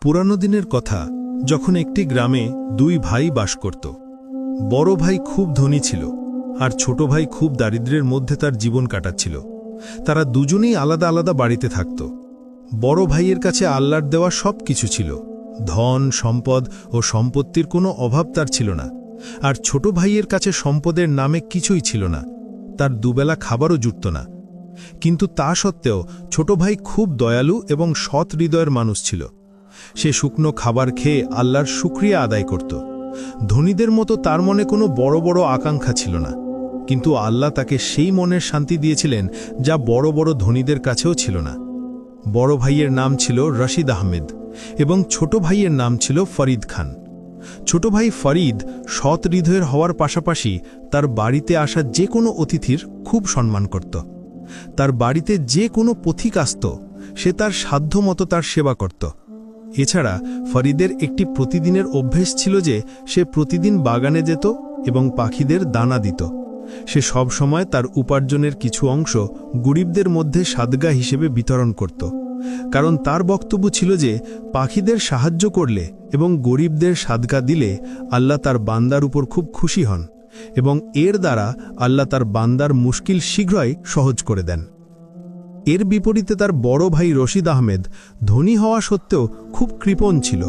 পুরানো দিনের কথা, যখন একটি গ্রামে দুই ভাই বাস করত। বড় ভাই খুব ধনী ছিল, আর ছোট ভাই খুব দারিদ্র্যের মধ্যে তার জীবন কাটাচ্ছিল। তারা দুজনেই আলাদা আলাদা বাড়িতে থাকত। বড় ভাইয়ের কাছে আল্লাহর দেওয়া সব কিছু ছিল, ধন, সম্পদ ও সম্পত্তির কোনো অভাব তার ছিল না। আর ছোট ভাইয়ের কাছে সম্পদের নামে কিছুই ছিল না, তার দুবেলা খাবারও জুটত না। কিন্তু তা সত্ত্বেও ছোট ভাই খুব দয়ালু এবং সৎ হৃদয়ের মানুষ ছিল। সে শুকনো খাবার খেয়ে আল্লাহর শুকরিয়া আদায় করত। ধনীদের মতো তার মনে কোনো বড় বড় আকাঙ্ক্ষা ছিল না, কিন্তু আল্লাহ তাকে সেই মনের শান্তি দিয়েছিলেন যা বড় বড় ধনীদের কাছেও ছিল না। বড় ভাইয়ের নাম ছিল রশিদ আহমেদ এবং ছোট ভাইয়ের নাম ছিল ফরিদ খান। ছোট ভাই ফরিদ সৎ হৃদয়ের হওয়ার পাশাপাশি তার বাড়িতে আসা যে কোনো অতিথির খুব সম্মান করত। তার বাড়িতে যে কোনো পথিক আসত, সে তার সাধ্যমতো তার সেবা করত। এছাড়া ফরিদের একটি প্রতিদিনের অভ্যেস ছিল যে সে প্রতিদিন বাগানে যেত এবং পাখিদের দানা দিত। সে সব সময় তার উপার্জনের কিছু অংশ গরিবদের মধ্যে সাদগা হিসেবে বিতরণ করত, কারণ তার বক্তব্য ছিল যে পাখিদের সাহায্য করলে এবং গরিবদের সাদগা দিলে আল্লাহ তার বান্দার উপর খুব খুশি হন এবং এর দ্বারা আল্লাহ তার বান্দার মুশকিল শীঘ্রই সহজ করে দেন। এর বিপরীতে তার বড় ভাই রশিদ আহমেদ ধনী হওয়া সত্ত্বেও খুব কৃপণ ছিল।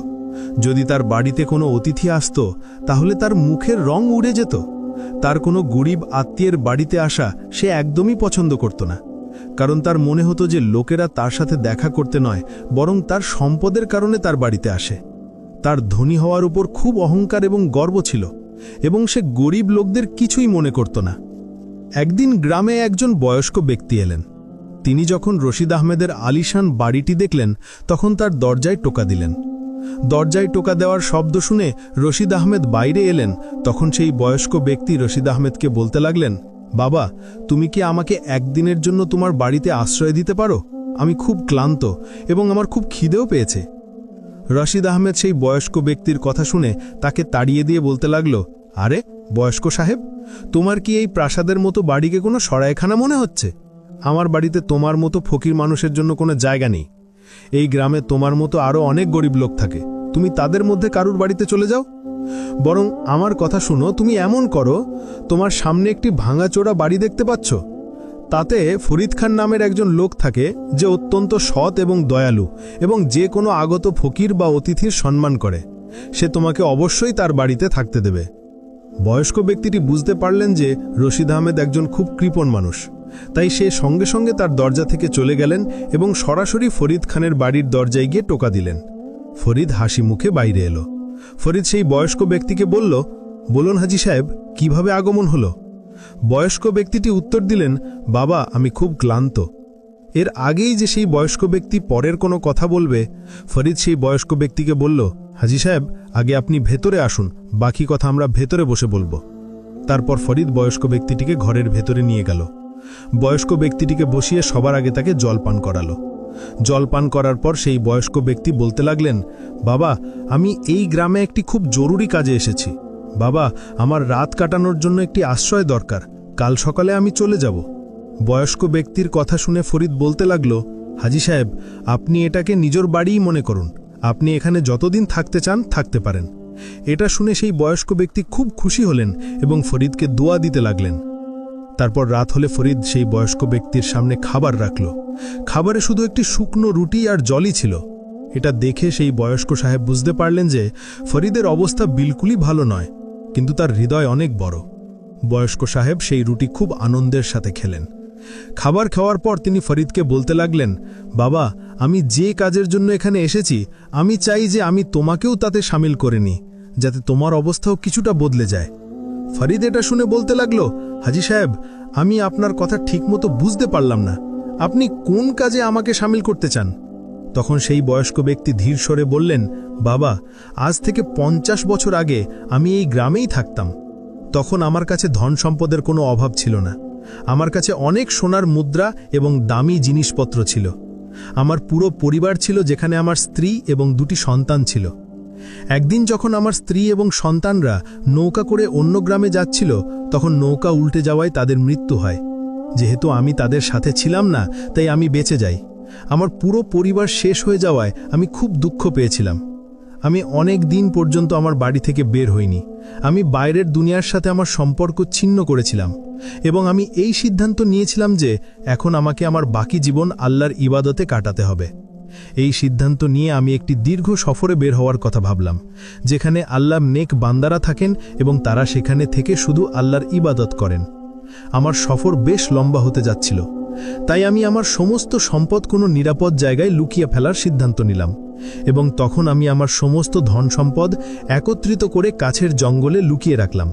যদি তার বাড়িতে কোনো অতিথি আসত, তাহলে তার মুখের রং উড়ে যেত। তার কোনো গরিব আত্মীয়ের বাড়িতে আসা সে একদমই পছন্দ করত না, কারণ তার মনে হতো যে লোকেরা তার সাথে দেখা করতে নয়, বরং তার সম্পদের কারণে তার বাড়িতে আসে। তার ধনী হওয়ার উপর খুব অহংকার এবং গর্ব ছিল, এবং সে গরিব লোকদের কিছুই মনে করত না। একদিন গ্রামে একজন বয়স্ক ব্যক্তি এলেন। তিনি যখন রশিদ আহমেদের আলিশান বাড়িটি দেখলেন, তখন তার দরজায় টোকা দিলেন। দরজায় টোকা দেওয়ার শব্দ শুনে রশিদ আহমেদ বাইরে এলেন। তখন সেই বয়স্ক ব্যক্তি রশিদ আহমেদকে বলতে লাগলেন, বাবা, তুমি কি আমাকে একদিনের জন্য তোমার বাড়িতে আশ্রয় দিতে পারো? আমি খুব ক্লান্ত এবং আমার খুব খিদেও পেয়েছে। রশিদ আহমেদ সেই বয়স্ক ব্যক্তির কথা শুনে তাকে তাড়িয়ে দিয়ে বলতে লাগল, আরে বয়স্ক সাহেব, তোমার কি এই প্রাসাদের মতো বাড়িকে কোনো সরাইখানা মনে হচ্ছে? আমার বাড়িতে তোমার মতো ফকির মানুষের জন্য কোনো জায়গা নেই। এই গ্রামে তোমার মতো আরও অনেক গরিব লোক থাকে, তুমি তাদের মধ্যে কারুর বাড়িতে চলে যাও। বরং আমার কথা শুনো, তুমি এমন করো, তোমার সামনে একটি ভাঙাচোরা বাড়ি দেখতে পাচ্ছ? তাতে ফরিদ খান নামের একজন লোক থাকে, যে অত্যন্ত সৎ এবং দয়ালু এবং যে কোনো আগত ফকির বা অতিথির সম্মান করে। সে তোমাকে অবশ্যই তার বাড়িতে থাকতে দেবে। বয়স্ক ব্যক্তিটি বুঝতে পারলেন যে রশিদ আহমেদ একজন খুব কৃপণ মানুষ, তাই সে সঙ্গে সঙ্গে তার দরজা থেকে চলে গেলেন এবং সরাসরি ফরিদ খানের বাড়ির দরজায় গিয়ে টোকা দিলেন। ফরিদ হাসি মুখে বাইরে এলো। ফরিদ সেই বয়স্ক ব্যক্তিকে বলল, বলুন হাজি সাহেব, কিভাবে আগমন হলো? বয়স্ক ব্যক্তিটি উত্তর দিলেন, বাবা, আমি খুব ক্লান্ত। এর আগেই যে সেই বয়স্ক ব্যক্তি পরের কোনো কথা বলবে, ফরিদ সেই বয়স্ক ব্যক্তিকে বলল, হাজি সাহেব, আগে আপনি ভেতরে আসুন, বাকি কথা আমরা ভেতরে বসে বলবো। তারপর ফরিদ বয়স্ক ব্যক্তিটিকে ঘরের ভেতরে নিয়ে গেল। বয়স্ক ব্যক্তিটিকে বসিয়ে সবার আগে তাকে জলপান করালো। জলপান করার পর সেই বয়স্ক ব্যক্তি বলতে লাগলেন, বাবা, আমি এই গ্রামে একটি খুব জরুরি কাজে এসেছি। বাবা, আমার রাত কাটানোর জন্য একটি আশ্রয় দরকার, কাল সকালে আমি চলে যাব। বয়স্ক ব্যক্তির কথা শুনে ফরিদ বলতে লাগল, হাজি সাহেব, আপনি এটাকে নিজের বাড়িই মনে করুন, আপনি এখানে যতদিন থাকতে চান থাকতে পারেন। এটা শুনে সেই বয়স্ক ব্যক্তি খুব খুশি হলেন এবং ফরিদকে দোয়া দিতে লাগলেন। তারপর রাত হলে ফরিদ সেই বয়স্ক ব্যক্তির সামনে খাবার রাখল। খাবারে শুধু একটি শুকনো রুটি আর জলই ছিল। এটা দেখে সেই বয়স্ক সাহেব বুঝতে পারলেন যে ফরিদের অবস্থা বিলকুলই ভালো নয়, কিন্তু তার হৃদয় অনেক বড়। বয়স্ক সাহেব সেই রুটি খুব আনন্দের সাথে খেলেন। খাবার খাওয়ার পর তিনি ফরিদকে বলতে লাগলেন, বাবা, আমি যে কাজের জন্য এখানে এসেছি, আমি চাই যে আমি তোমাকেও তাতে সামিল করে নিই, যাতে তোমার অবস্থাও কিছুটা বদলে যায়। ফরিদ এটা শুনে বলতে লাগল, হাজি সাহেব, আমি আপনার কথা ঠিকমতো বুঝতে পারলাম না, আপনি কোন কাজে আমাকে সামিল করতে চান? তখন সেই বয়স্ক ব্যক্তি ধীর স্বরে বললেন, বাবা, আজ থেকে 50 বছর আগে আমি এই গ্রামেই থাকতাম। তখন আমার কাছে ধন সম্পদের কোনো অভাব ছিল না। আমার কাছে অনেক সোনার মুদ্রা এবং দামি জিনিসপত্র ছিল। আমার পুরো পরিবার ছিল, যেখানে আমার স্ত্রী এবং 2টি সন্তান ছিল। একদিন যখন আমার স্ত্রী এবং সন্তানরা নৌকা করে অন্য গ্রামে যাচ্ছিল, তখন নৌকা উল্টে যাওয়ায় তাদের মৃত্যু হয়। যেহেতু আমি তাদের সাথে ছিলাম না, তাই আমি বেঁচে যাই। আমার পুরো পরিবার শেষ হয়ে যাওয়ায় আমি খুব দুঃখ পেয়েছিলাম। আমি অনেক দিন পর্যন্ত আমার বাড়ি থেকে বের হইনি। আমি বাইরের দুনিয়ার সাথে আমার সম্পর্ক ছিন্ন করেছিলাম এবং আমি এই সিদ্ধান্ত নিয়েছিলাম যে এখন আমাকে আমার বাকি জীবন আল্লাহর ইবাদতে কাটাতে হবে। এই সিদ্ধান্ত নিয়ে আমি একটি দীর্ঘ সফরে বের হওয়ার কথা ভাবলাম, যেখানে আল্লাহ নেক বান্দারা থাকেন এবং তারা সেখানে থেকে শুধু আল্লাহর ইবাদত করেন। আমার সফর বেশ লম্বা হতে যাচ্ছিল, তাই আমি আমার সমস্ত সম্পদ কোনো নিরাপদ জায়গায় লুকিয়ে ফেলার সিদ্ধান্ত নিলাম এবং তখন আমি আমার সমস্ত ধন সম্পদ একত্রিত করে কাছের জঙ্গলে লুকিয়ে রাখলাম।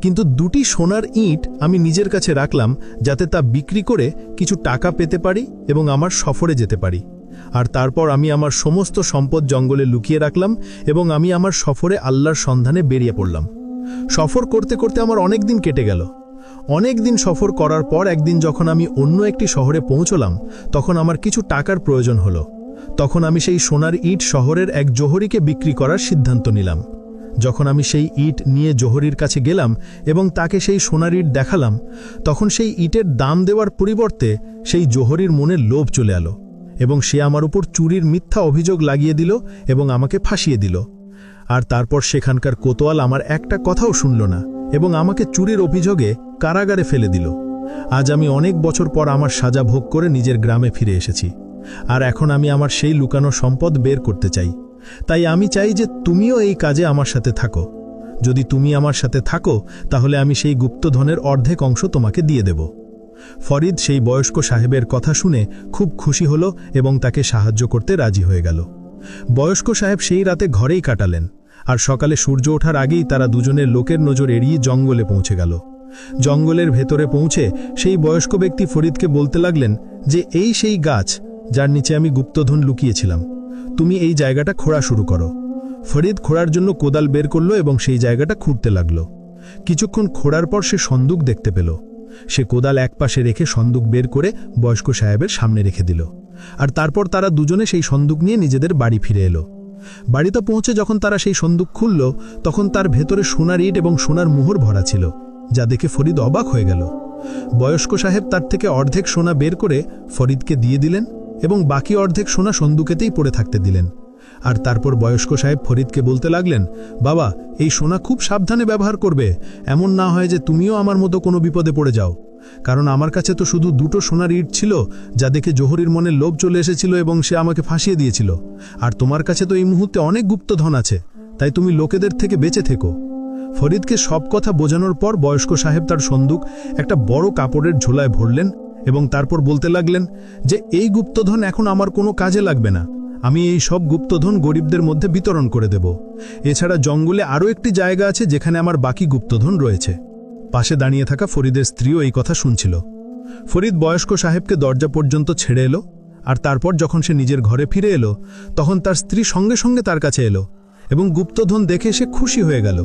কিন্তু দুটি সোনার ইঁট আমি নিজের কাছে রাখলাম, যাতে তা বিক্রি করে কিছু টাকা পেতে পারি এবং আমার সফরে যেতে পারি। আর তারপর আমি আমার সমস্ত সম্পদ জঙ্গলে লুকিয়ে রাখলাম এবং আমি আমার সফরে আল্লাহর সন্ধানে বেরিয়ে পড়লাম। সফর করতে করতে আমার অনেক দিন কেটে গেল। অনেক দিন সফর করার পর একদিন যখন আমি অন্য একটি শহরে পৌঁছলাম, তখন আমার কিছু টাকার প্রয়োজন হলো। তখন আমি সেই সোনার ইট শহরের এক জোহরিকে বিক্রি করার সিদ্ধান্ত নিলাম। যখন আমি সেই ইট নিয়ে জোহরির কাছে গেলাম এবং তাকে সেই সোনার ইট দেখালাম, তখন সেই ইটের দাম দেওয়ার পরিবর্তে সেই জোহরির মনে লোভ চলে এলো এবং সে আমার উপর চুরির মিথ্যা অভিযোগ লাগিয়ে দিল এবং আমাকে ফাঁসিয়ে দিল। আর তারপর সেখানকার কোতোয়াল আমার একটা কথাও শুনল না এবং আমাকে চুরির অভিযোগে কারাগারে ফেলে দিল। আজ আমি অনেক বছর পর আমার সাজা ভোগ করে নিজের গ্রামে ফিরে এসেছি, আর এখন আমি আমার সেই লুকানো সম্পদ বের করতে চাই। তাই আমি চাই যে তুমিও এই কাজে আমার সাথে থাকো। যদি তুমি আমার সাথে থাকো, তাহলে আমি সেই গুপ্তধনের অর্ধেক অংশ তোমাকে দিয়ে দেব। ফরিদ সেই বয়স্ক সাহেবের কথা শুনে খুব খুশি হল এবং তাকে সাহায্য করতে রাজি হয়ে গেল। বয়স্ক সাহেব সেই রাতে ঘরেই কাটালেন, আর সকালে সূর্য ওঠার আগেই তারা দুজনের লোকের নজর এড়িয়ে জঙ্গলে পৌঁছে গেল। জঙ্গলের ভেতরে পৌঁছে সেই বয়স্ক ব্যক্তি ফরিদকে বলতে লাগলেন যে এই সেই গাছ যার নিচে আমি গুপ্তধন লুকিয়েছিলাম, তুমি এই জায়গাটা খোঁড়া শুরু করো। ফরিদ খোঁড়ার জন্য কোদাল বের করল এবং সেই জায়গাটা খুঁড়তে লাগল। কিছুক্ষণ খোঁড়ার পর সে সন্দুক দেখতে পেল। সে কোদাল একপাশে রেখে সন্দুক বের করে বয়স্ক সাহেবের সামনে রেখে দিল, আর তারপর তারা দুজনে সেই সন্দুক নিয়ে নিজেদের বাড়ি ফিরে এলো। বাড়িতে পৌঁছে যখন তারা সেই সন্দুক খুলল, তখন তার ভেতরে সোনার ইট এবং সোনার মোহর ভরা ছিল, যা দেখে ফরিদ অবাক হয়ে গেল। বয়স্ক সাহেব তার থেকে অর্ধেক সোনা বের করে ফরিদকে দিয়ে দিলেন এবং বাকি অর্ধেক সোনা সন্দুকেতেই পড়ে থাকতে দিলেন। আর তারপর বয়স্ক সাহেব ফরিদকে বলতে লাগলেন, বাবা, এই সোনা খুব সাবধানে ব্যবহার করবে, এমন না হয় যে তুমিও আমার মতো কোনো বিপদে পড়ে যাও। কারণ আমার কাছে তো শুধু দুটো সোনার ইট ছিল, যা দেখে জোহরির মনে লোভ চলে এসেছিল এবং সে আমাকে ফাঁসিয়ে দিয়েছিল। আর তোমার কাছে তো এই মুহূর্তে অনেক গুপ্তধন আছে, তাই তুমি লোকেদের থেকে বেঁচে থেকো। ফরিদকে সব কথা বোঝানোর পর বয়স্ক সাহেব তার সন্দুক একটা বড় কাপড়ের ঝোলায় ভরলেন এবং তারপর বলতে লাগলেন যে এই গুপ্তধন এখন আমার কোনো কাজে লাগবে না, আমি এই সব গুপ্তধন গরিবদের মধ্যে বিতরণ করে দেব। এছাড়া জঙ্গলে আরও একটি জায়গা আছে যেখানে আমার বাকি গুপ্তধন রয়েছে। পাশে দাঁড়িয়ে থাকা ফরিদের স্ত্রীও এই কথা শুনছিল। ফরিদ বয়স্ক সাহেবকে দরজা পর্যন্ত ছেড়ে এলো, আর তারপর যখন সে নিজের ঘরে ফিরে এলো, তখন তার স্ত্রী সঙ্গে সঙ্গে তার কাছে এলো এবং গুপ্তধন দেখে সে খুশি হয়ে গেল।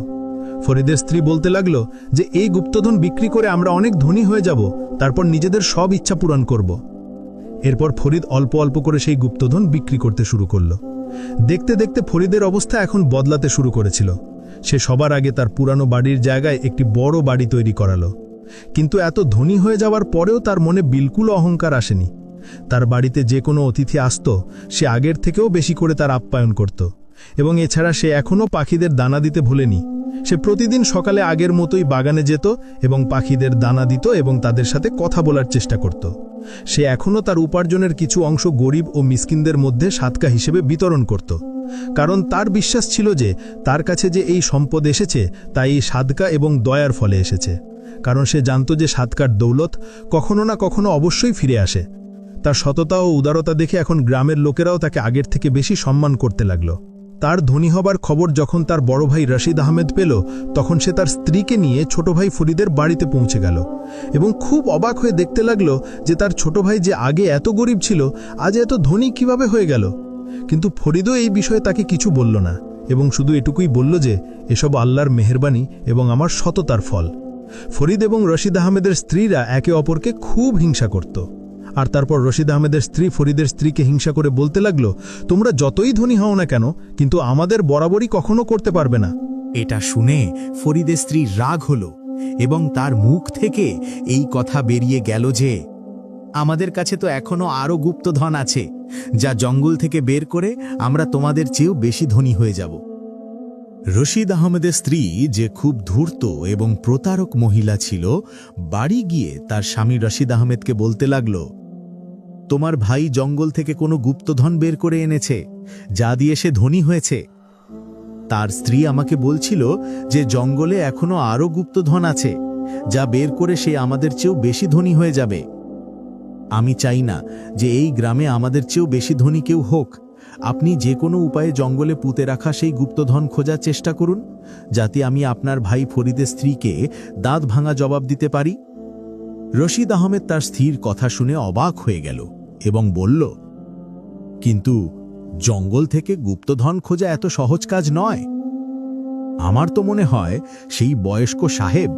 ফরিদের স্ত্রী বলতে লাগলো যে এই গুপ্তধন বিক্রি করে আমরা অনেক ধনী হয়ে যাব, তারপর নিজেদের সব ইচ্ছা পূরণ করব। এরপর ফরিদ অল্প অল্প করে সেই গুপ্তধন বিক্রি করতে শুরু করল। দেখতে দেখতে ফরিদের অবস্থা এখন বদলাতে শুরু করেছিল। সে সবার আগে তার পুরানো বাড়ির জায়গায় একটি বড় বাড়ি তৈরি করালো। কিন্তু এত ধনী হয়ে যাওয়ার পরেও তার মনে বিলকুল অহংকার আসেনি। তার বাড়িতে যে কোনো অতিথি আসত, সে আগের থেকেও বেশি করে তার আপ্যায়ন করত এবং এছাড়া সে এখনও পাখিদের দানা দিতে ভুলেনি। সে প্রতিদিন সকালে আগের মতোই বাগানে যেত এবং পাখিদের দানা দিত এবং তাদের সাথে কথা বলার চেষ্টা করত। সে এখনও তার উপার্জনের কিছু অংশ গরিব ও মিসকিনদের মধ্যে সাদকা হিসেবে বিতরণ করত, কারণ তার বিশ্বাস ছিল যে তার কাছে যে এই সম্পদ এসেছে তা এই সাদকা এবং দয়ার ফলে এসেছে, কারণ সে জানত যে সাদকার দৌলত কখনো না কখনো অবশ্যই ফিরে আসে। তার সততা ও উদারতা দেখে এখন গ্রামের লোকেরাও তাকে আগের থেকে বেশি সম্মান করতে লাগল। তার ধনী হবার খবর যখন তার বড় ভাই রশিদ আহমেদ পেল, তখন সে তার স্ত্রীকে নিয়ে ছোট ভাই ফরিদের বাড়িতে পৌঁছে গেল এবং খুব অবাক হয়ে দেখতে লাগলো যে তার ছোট ভাই যে আগে এত গরিব ছিল, আজ এত ধনী কিভাবে হয়ে গেল। কিন্তু ফরিদও এই বিষয়ে তাকে কিছু বলল না এবং শুধু এটুকুই বলল যে এসব আল্লাহর মেহেরবানি এবং আমার সততার ফল। ফরিদ এবং রশিদ আহমেদের স্ত্রীরা একে অপরকে খুব হিংসা করত। আর তারপর রশিদ আহমেদের স্ত্রী ফরিদের স্ত্রীকে হিংসা করে বলতে লাগলো, তোমরা যতই ধনী হও না কেন, কিন্তু আমাদের বরাবরই কখনো করতে পারবে না। এটা শুনে ফরিদের স্ত্রী রাগ হল এবং তার মুখ থেকে এই কথা বেরিয়ে গেল যে, আমাদের কাছে তো এখনো আরও গুপ্তধন আছে, যা জঙ্গল থেকে বের করে আমরা তোমাদের চেয়েও বেশি ধনী হয়ে যাব। রশিদ আহমেদের স্ত্রী, যে খুব ধূর্ত এবং প্রতারক মহিলা ছিল, বাড়ি গিয়ে তার স্বামী রশিদ আহমেদকে বলতে লাগল, তোমার ভাই জঙ্গল থেকে কোনো গুপ্তধন বের করে এনেছে, যা দিয়ে সে ধনী হয়েছে। তার স্ত্রী আমাকে বলছিল যে জঙ্গলে এখনো আরও গুপ্তধন আছে, যা বের করে সে আমাদের চেয়েও বেশি ধনী হয়ে যাবে। আমি চাই না যে এই গ্রামে আমাদের চেয়েও বেশি ধনী কেউ হোক। আপনি যে কোনো উপায়ে জঙ্গলে পুঁতে রাখা সেই গুপ্তধন খোঁজার চেষ্টা করুন, যাতে আমি আপনার ভাই ফরিদের স্ত্রীকে দাঁত ভাঙা জবাব দিতে পারি। রশিদ আহমেদ তার স্ত্রীর কথা শুনে অবাক হয়ে গেল এবং বলল, কিন্তু জঙ্গল থেকে গুপ্তধন খোঁজা এত সহজ কাজ নয়। আমার তো মনে হয় সেই বয়স্ক সাহেব,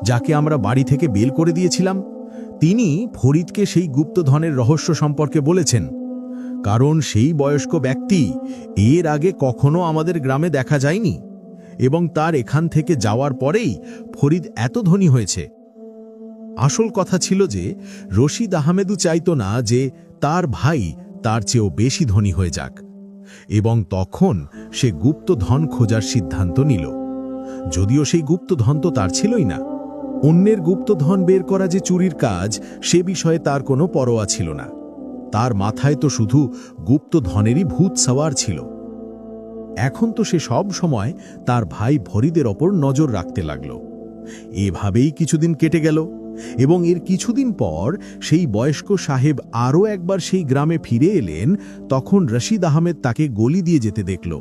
যাকে আমরা বাড়ি থেকে বের করে দিয়েছিলাম, তিনি ফরিদকে সেই গুপ্তধনের রহস্য সম্পর্কে বলেছেন, কারণ সেই বয়স্ক ব্যক্তি এর আগে কখনো আমাদের গ্রামে দেখা যায়নি এবং তার এখান থেকে যাওয়ার পরেই ফরিদ এত ধনী হয়েছে। আসল কথা ছিল যে রশিদ আহমেদও চাইত না যে তার ভাই তার চেয়েও বেশি ধনী হয়ে যাক, এবং তখন সে গুপ্তধন খোঁজার সিদ্ধান্ত নিল। যদিও সেই গুপ্তধন তো তার ছিলই না। অন্যের গুপ্তধন বের করা যে চুরির কাজ, সে বিষয়ে তার কোনো পরোয়া ছিল না। তার মাথায় তো শুধু গুপ্তধনেরই ভূত সওয়ার ছিল। এখন তো সে সব সময় তার ভাই ফরিদের ওপর নজর রাখতে লাগল। এভাবেই কিছুদিন কেটে গেল, এবং এর কিছুদিন পর সেই বয়স্ক সাহেব আরও একবার সেই গ্রামে ফিরে এলেন। তখন রশিদ আহমেদ তাকে গলি দিয়ে যেতে দেখল।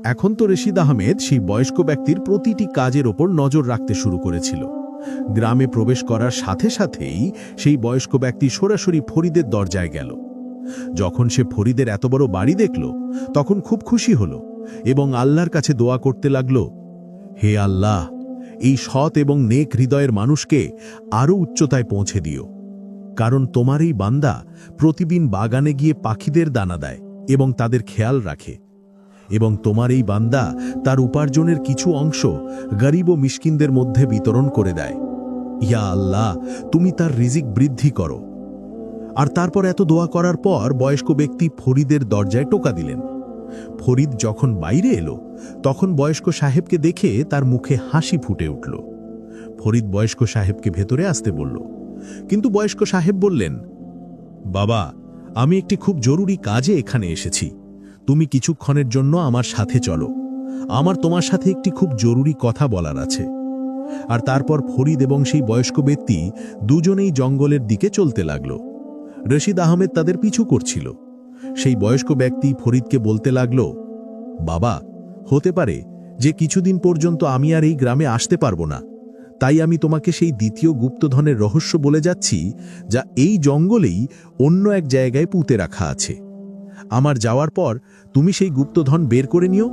এখন তো রশিদ আহমেদ সেই বয়স্ক ব্যক্তির প্রতিটি কাজের ওপর নজর রাখতে শুরু করেছিল। গ্রামে প্রবেশ করার সাথে সাথেই সেই বয়স্ক ব্যক্তি সরাসরি ফরিদের দরজায় গেল। যখন সে ফরিদের এত বড় বাড়ি দেখল, তখন খুব খুশি হল এবং আল্লাহর কাছে দোয়া করতে লাগল, হে আল্লাহ, এই সৎ এবং নেক হৃদয়ের মানুষকে আরও উচ্চতায় পৌঁছে দিও, কারণ তোমার এই বান্দা প্রতিদিন বাগানে গিয়ে পাখিদের দানা দেয় এবং তাদের খেয়াল রাখে, এবং তোমার এই বান্দা তার উপার্জনের কিছু অংশ গরিব ও মিসকিনদের মধ্যে বিতরণ করে দেয়। ইয়া আল্লাহ, তুমি তার রিজিক বৃদ্ধি করো। আর তারপর এত দোয়া করার পর বয়স্ক ব্যক্তি ফরিদের দরজায় টোকা দিলেন। ফরিদ যখন বাইরে এলো, তখন বয়স্ক সাহেবকে দেখে তার মুখে হাসি ফুটে উঠল। ফরিদ বয়স্ক সাহেবকে ভেতরে আসতে বলল, কিন্তু বয়স্ক সাহেব বললেন, বাবা, আমি একটি খুব জরুরি কাজে এখানে এসেছি। তুমি কিছুক্ষণের জন্য আমার সাথে চলো, আমার তোমার সাথে একটি খুব জরুরি কথা বলার আছে। আর তারপর ফরিদ এবং সেই বয়স্ক ব্যক্তি দুজনেই জঙ্গলের দিকে চলতে লাগল। রশিদ আহমেদ তাদের পিছু করছিল। সেই বয়স্ক ব্যক্তি ফরিদকে বলতে লাগল, বাবা, হতে পারে যে কিছুদিন পর্যন্ত আমি আর এই গ্রামে আসতে পারবো না, তাই আমি তোমাকে সেই দ্বিতীয় গুপ্তধনের রহস্য বলে যাচ্ছি, যা এই জঙ্গলেই অন্য এক জায়গায় পুঁতে রাখা আছে। আমার যাওয়ার পর তুমি সেই গুপ্তধন বের করে নিও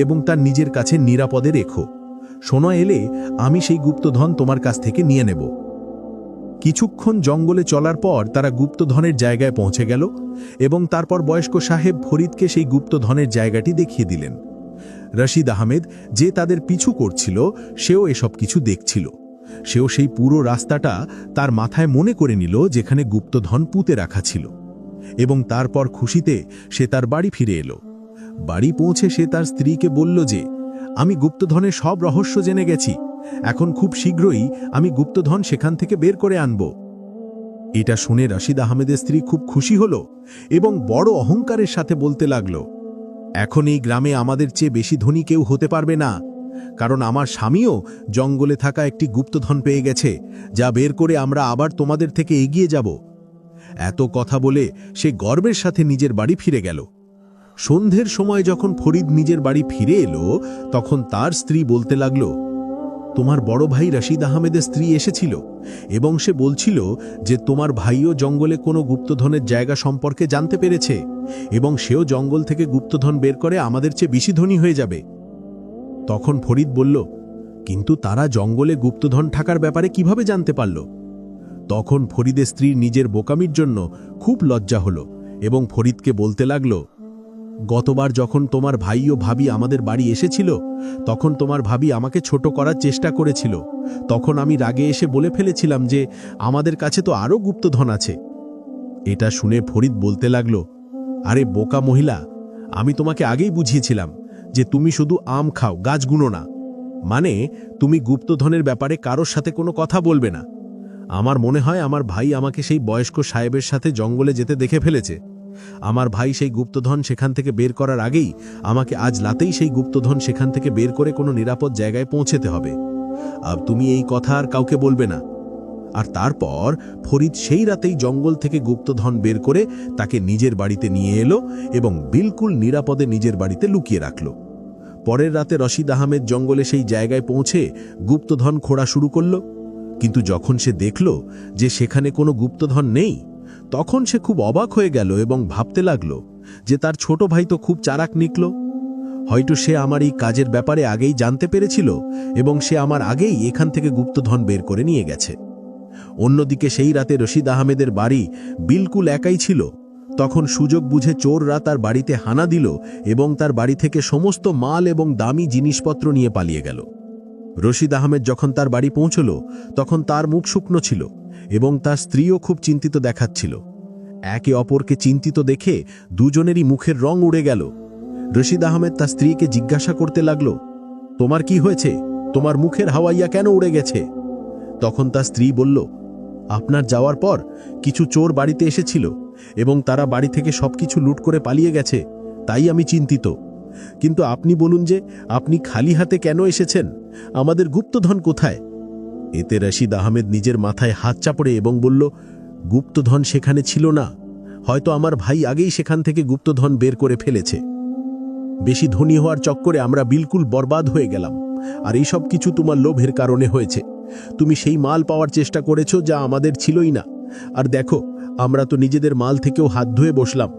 এবং তার নিজের কাছে নিরাপদে রেখো। সময় এলে আমি সেই গুপ্তধন তোমার কাছ থেকে নিয়ে নেব। কিছুক্ষণ জঙ্গলে চলার পর তারা গুপ্তধনের জায়গায় পৌঁছে গেল, এবং তারপর বয়স্ক সাহেব ফরিদকে সেই গুপ্তধনের জায়গাটি দেখিয়ে দিলেন। রশিদ আহমেদ, যে তাদের পিছু করছিল, সেও এসব কিছু দেখছিল। সেও সেই পুরো রাস্তাটা তার মাথায় মনে করে নিল যেখানে গুপ্তধন পুঁতে রাখা ছিল, এবং তারপর খুশিতে সে তার বাড়ি ফিরে এলো। বাড়ি পৌঁছে সে তার স্ত্রীকে বলল যে, আমি গুপ্তধনের সব রহস্য জেনে গেছি, এখন খুব শীঘ্রই আমি গুপ্তধন সেখান থেকে বের করে আনব। এটা শুনে রশিদ আহমেদের স্ত্রী খুব খুশি হল এবং বড় অহংকারের সাথে বলতে লাগল, এখন এই গ্রামে আমাদের চেয়ে বেশি ধনী কেউ হতে পারবে না, কারণ আমার স্বামীও জঙ্গলে থাকা একটি গুপ্তধন পেয়ে গেছে, যা বের করে আমরা আবার তোমাদের থেকে এগিয়ে যাব। এত কথা বলে সে গর্বের সাথে নিজের বাড়ি ফিরে গেল। সন্ধ্যের সময় যখন ফরিদ নিজের বাড়ি ফিরে এলো, তখন তার স্ত্রী বলতে লাগল, তোমার বড় ভাই রশিদ আহমেদের স্ত্রী এসেছিল এবং সে বলছিল যে তোমার ভাইও জঙ্গলে কোনো গুপ্তধনের জায়গা সম্পর্কে জানতে পেরেছে এবং সেও জঙ্গল থেকে গুপ্তধন বের করে আমাদের চেয়ে বেশি ধনী হয়ে যাবে। তখন ফরিদ বলল, কিন্তু তারা জঙ্গলে গুপ্তধন থাকার ব্যাপারে কিভাবে জানতে পারল? তখন ফরিদের স্ত্রী নিজের বোকামির জন্য খুব লজ্জা হল এবং ফরিদকে বলতে লাগল, গতবার যখন তোমার ভাই ও ভাবি আমাদের বাড়ি এসেছিল তখন তোমার ভাবি আমাকে ছোট করার চেষ্টা করেছিল। তখন আমি রাগে এসে বলে ফেলেছিলাম যে আমাদের কাছে তো আরও গুপ্তধন আছে। এটা শুনে ফরিদ বলতে লাগলো, আরে বোকা মহিলা, আমি তোমাকে আগেই বুঝিয়েছিলাম যে তুমি শুধু আম খাও, গাছ গুনো না। মানে তুমি গুপ্তধনের ব্যাপারে কারোর সাথে কোনো কথা বলবে না। আমার মনে হয় আমার ভাই আমাকে সেই বয়স্ক সাহেবের সাথে জঙ্গলে যেতে দেখে ফেলেছে। আমার ভাই সেই গুপ্তধন সেখান থেকে বের করার আগেই আমাকে আজ রাতেই সেই গুপ্তধন সেখান থেকে বের করে কোনো নিরাপদ জায়গায় পৌঁছেতে হবে। আর তুমি এই কথা আর কাউকে বলবে না। আর তারপর ফরিদ সেই রাতেই জঙ্গল থেকে গুপ্তধন বের করে তাকে নিজের বাড়িতে নিয়ে এলো এবং বিলকুল নিরাপদে নিজের বাড়িতে লুকিয়ে রাখল। পরের রাতে রশিদ আহমেদ জঙ্গলে সেই জায়গায় পৌঁছে গুপ্তধন খোঁড়া শুরু করল। কিন্তু যখন সে দেখল যে সেখানে কোনো গুপ্তধন নেই, তখন সে খুব অবাক হয়ে গেল এবং ভাবতে লাগল যে তার ছোট ভাই তো খুব চালাক নিকল। হয়তো সে আমার এই কাজের ব্যাপারে আগেই জানতে পেরেছিল এবং সে আমার আগেই এখান থেকে গুপ্তধন বের করে নিয়ে গেছে। অন্যদিকে সেই রাতে রশিদ আহমেদের বাড়ি বিলকুল একাই ছিল। তখন সুযোগ বুঝে চোররা তার বাড়িতে হানা দিল এবং তার বাড়ি থেকে সমস্ত মাল এবং দামি জিনিসপত্র নিয়ে পালিয়ে গেল। রশিদ আহমেদ যখন তার বাড়ি পৌঁছল তখন তার মুখ শুকনো ছিল এবং তার স্ত্রীও খুব চিন্তিত দেখাচ্ছিল। একে অপরকে চিন্তিত দেখে দুজনেরই মুখের রং উড়ে গেল। রশিদ আহমেদ তার স্ত্রীকে জিজ্ঞাসা করতে লাগল, তোমার কি হয়েছে? তোমার মুখের হাওয়াইয়া কেন উড়ে গেছে? তখন তার স্ত্রী বলল, আপনার যাওয়ার পর কিছু চোর বাড়িতে এসেছিল এবং তারা বাড়ি থেকে সবকিছু লুট করে পালিয়ে গেছে, তাই আমি চিন্তিত। কিন্তু আপনি বলুন যে আপনি খালি হাতে কেন এসেছেন? আমাদের গুপ্তধন কোথায়? এতে রশিদ আহমেদ নিজের মাথায় হাত চাপড়ে এবং বলল, গুপ্তধন সেখানে ছিল না। হয়তো আমার ভাই আগেই সেখান থেকে গুপ্তধন বের করে ফেলেছে। বেশি ধনী হওয়ার চক্করে আমরা বিলকুল বরবাদ হয়ে গেলাম, আর এই সব কিছু তোমার লোভের কারণে হয়েছে। তুমি সেই মাল পাওয়ার চেষ্টা করেছো যা আমাদের ছিলই না। আর দেখো, আমরা তো নিজেদের মাল থেকেও হাত ধুয়ে বসলাম।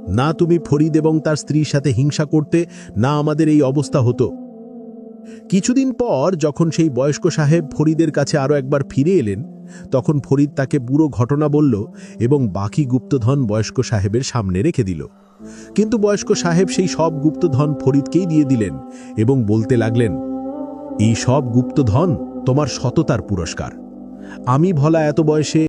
না তুমি ফরিদ এবং তার স্ত্রীর সাথে হিংসা করতে, না আমাদের এই অবস্থা হতো। কিছুদিন পর যখন সেই বয়স্ক সাহেব ফরিদের কাছে আরও একবার ফিরে এলেন, তখন ফরিদ তাকে পুরো ঘটনা বলল এবং বাকি গুপ্তধন বয়স্ক সাহেবের সামনে রেখে দিল। কিন্তু বয়স্ক সাহেব সেই সব গুপ্তধন ফরিদকেই দিয়ে দিলেন এবং বলতে লাগলেন, এই সব গুপ্তধন তোমার সততার পুরস্কার। আমি ভোলা এত বয়সে